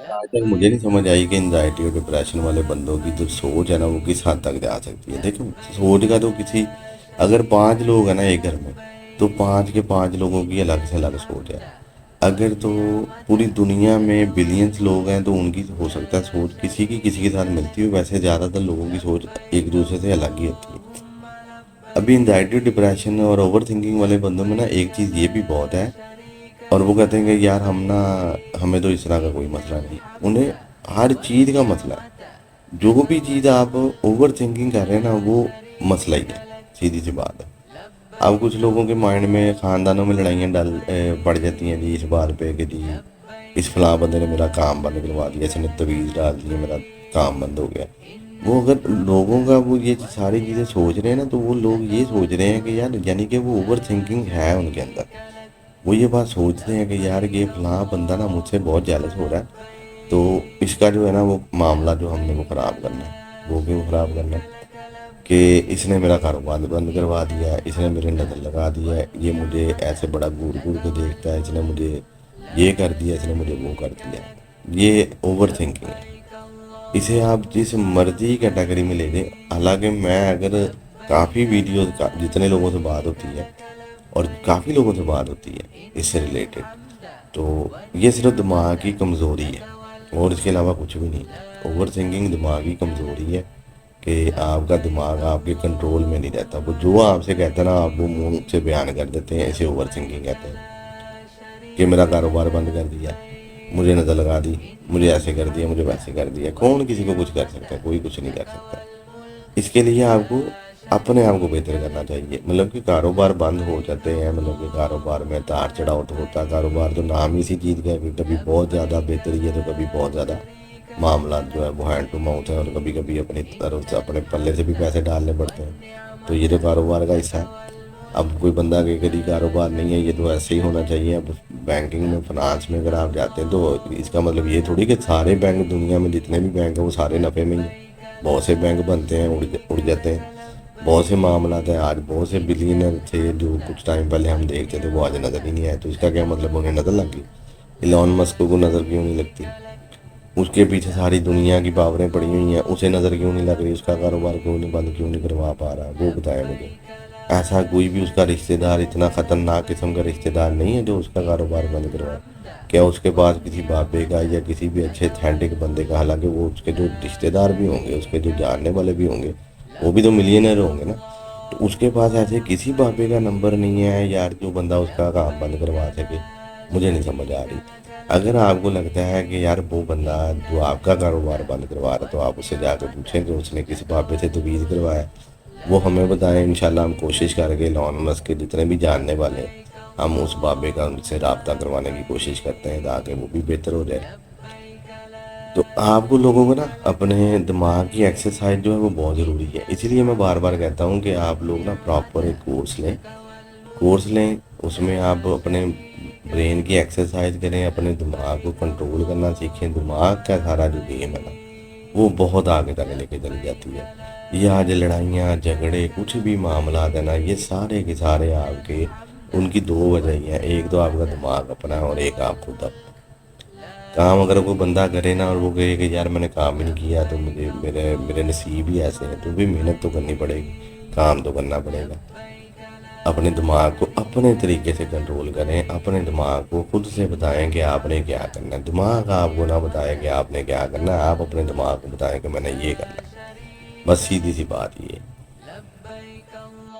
आज तक मुझे नहीं समझ आई कि एंजाइटी और डिप्रेशन वाले बंदों की जो सोच है ना वो किस हद तक जा सकती है। देखो, सोच का तो किसी, अगर 5 लोग हैं ना एक घर में, तो 5 के 5 लोगों की अलग से अलग सोच है। अगर तो पूरी दुनिया में बिलियंस लोग हैं तो उनकी हो सकता है सोच किसी के साथ मिलती हो, वैसे ज़्यादातर लोगों की सोच एक दूसरे से अलग ही होती है। अभी एंजाइटी डिप्रेशन और ओवर थिंकिंग वाले बंदों में ना एक चीज़ ये भी बहुत है, और वो कहते हैं कि यार हम ना, हमें तो इस तरह का कोई मसला नहीं। उन्हें हर चीज़ का मसला है। जो भी चीज़ आप ओवर थिंकिंग कर रहे हैं ना वो मसला ही है, सीधी सी बात है। अब कुछ लोगों के माइंड में ख़ानदानों में लड़ाइयाँ पड़ जाती हैं जी इस बात पे कि जी इस फलां बंदे ने मेरा काम बंद करवा दिया, इसने तवीज़ डाल दी, मेरा काम बंद हो गया। वो अगर लोगों का वो ये सारी चीज़ें सोच रहे हैं ना, तो वो लोग ये सोच रहे हैं कि यार यानी कि वो ओवर थिंकिंग है उनके अंदर। वो ये बात सोचते हैं कि यार ये फलां बंदा ना मुझसे बहुत जेलस हो रहा है, तो इसका जो है ना वो मामला जो हमने वो ख़राब करना है। वो क्यों ख़राब करना है कि इसने मेरा कारोबार बंद करवा दिया है, इसने मेरे नज़र लगा दिया है, ये मुझे ऐसे बड़ा घूर घूर के देखता है, इसने मुझे ये कर दिया, इसने मुझे वो कर दिया। ये ओवर थिंकिंग है। इसे आप जिस मर्जी कैटेगरी में ले लें। हालांकि मैं अगर काफ़ी वीडियोस का जितने लोगों से बात होती है और काफ़ी लोगों से बात होती है इससे रिलेटेड, तो ये सिर्फ दिमाग की कमज़ोरी है और इसके अलावा कुछ भी नहीं है। ओवर थिंकिंग दिमाग की कमज़ोरी है कि आपका दिमाग आपके कंट्रोल में नहीं रहता। वो जो आपसे कहता है ना आप वो मुंह से बयान कर देते हैं। इसे ओवर थिंकिंग कहते हैं कि मेरा कारोबार बंद कर दिया, मुझे नज़र लगा दी, मुझे ऐसे कर दिया, मुझे वैसे कर दिया। कौन किसी को कुछ कर सकता है? कोई कुछ नहीं कर सकता। इसके लिए आपको अपने आप को बेहतर करना चाहिए। मतलब कि कारोबार बंद हो जाते हैं, मतलब कि कारोबार में तार चढ़ाव तो होता है। कारोबार तो नाम ही इसी चीज़ का है कि कभी बहुत ज़्यादा बेहतरी है तो कभी बहुत ज़्यादा मामला जो है वो हैंड टू माउथ है, और कभी कभी अपनी तरफ से अपने पल्ले से भी पैसे डालने पड़ते हैं। तो ये तो कारोबार का हिस्सा है। अब कोई बंदा के कभी कारोबार नहीं है, ये तो ऐसे ही होना चाहिए। अब बैंकिंग में, फाइनेंस में अगर आप जाते हैं तो इसका मतलब ये थोड़ी कि सारे बैंक दुनिया में जितने भी बैंक हैं वो सारे नफ़े में ही हैं। बहुत से बैंक बनते हैं, उड़ जाते हैं। बहुत से मामला हैं, आज बहुत से बिलियनर थे जो कुछ टाइम पहले हम देखते थे वो आज नज़र ही नहीं आए। तो इसका क्या मतलब, उन्हें नज़र लग गई? इलॉन मस्क को नज़र क्यों नहीं लगती? उसके पीछे सारी दुनिया की पावरें पड़ी हुई हैं, उसे नज़र क्यों नहीं लग रही? उसका कारोबार क्यों नहीं बंद क्यों नहीं करवा पा रहा? वो बताया मुझे। ऐसा कोई भी उसका रिश्तेदार, इतना ख़तरनाक किस्म का रिश्तेदार नहीं है जो उसका कारोबार बंद करवाए। क्या उसके पास किसी बाबे का या किसी भी अच्छे अथेंटिक बंदे का, हालांकि वो उसके जो रिश्तेदार भी होंगे, उसके जो जानने वाले भी होंगे, वो भी तो मिलियनर होंगे ना, तो उसके पास ऐसे किसी बाबे का नंबर नहीं है यार जो बंदा उसका काम बंद करवा सके। मुझे नहीं समझ आ रही। अगर आपको लगता है कि यार वो बंदा जो आपका कारोबार बंद करवा रहा है, तो आप उससे जाकर पूछें कि उसने किस बाबे से तवीज़ करवाया। वो हमें बताएं, इंशाल्लाह हम कोशिश करेंगे। एलॉन मस्क के जितने भी जानने वाले हैं, हम उस बाबे का उनसे रब्ता करवाने की कोशिश करते हैं ताकि वो भी बेहतर हो जाए। तो आपको लोगों को ना अपने दिमाग की एक्सरसाइज जो है वो बहुत ज़रूरी है। इसीलिए मैं बार बार कहता हूँ कि आप लोग ना प्रॉपर एक कोर्स लें। उसमें आप अपने ब्रेन की एक्सरसाइज करें, अपने दिमाग को कंट्रोल करना सीखें। दिमाग का सारा जो गेम है ना वो बहुत आगे तक लेके चली जाती है। ये आज लड़ाइयाँ झगड़े कुछ भी मामला है ना, ये सारे के सारे आपके, उनकी दो वजह ही हैं। एक तो आपका दिमाग अपना है और एक आप खुद अपना। काम अगर कोई बंदा करे ना और वो कहे कि यार मैंने काम ही नहीं किया तो मुझे मेरे मेरे नसीब ही ऐसे हैं, तो भी मेहनत तो करनी पड़ेगी, काम तो करना पड़ेगा। अपने दिमाग को अपने तरीके से कंट्रोल करें। अपने दिमाग को खुद से बताएं कि आपने क्या करना है। दिमाग आपको ना बताए कि आपने क्या करना है, आप अपने दिमाग को बताएं कि मैंने ये करना है। बस सीधी सी बात ये है।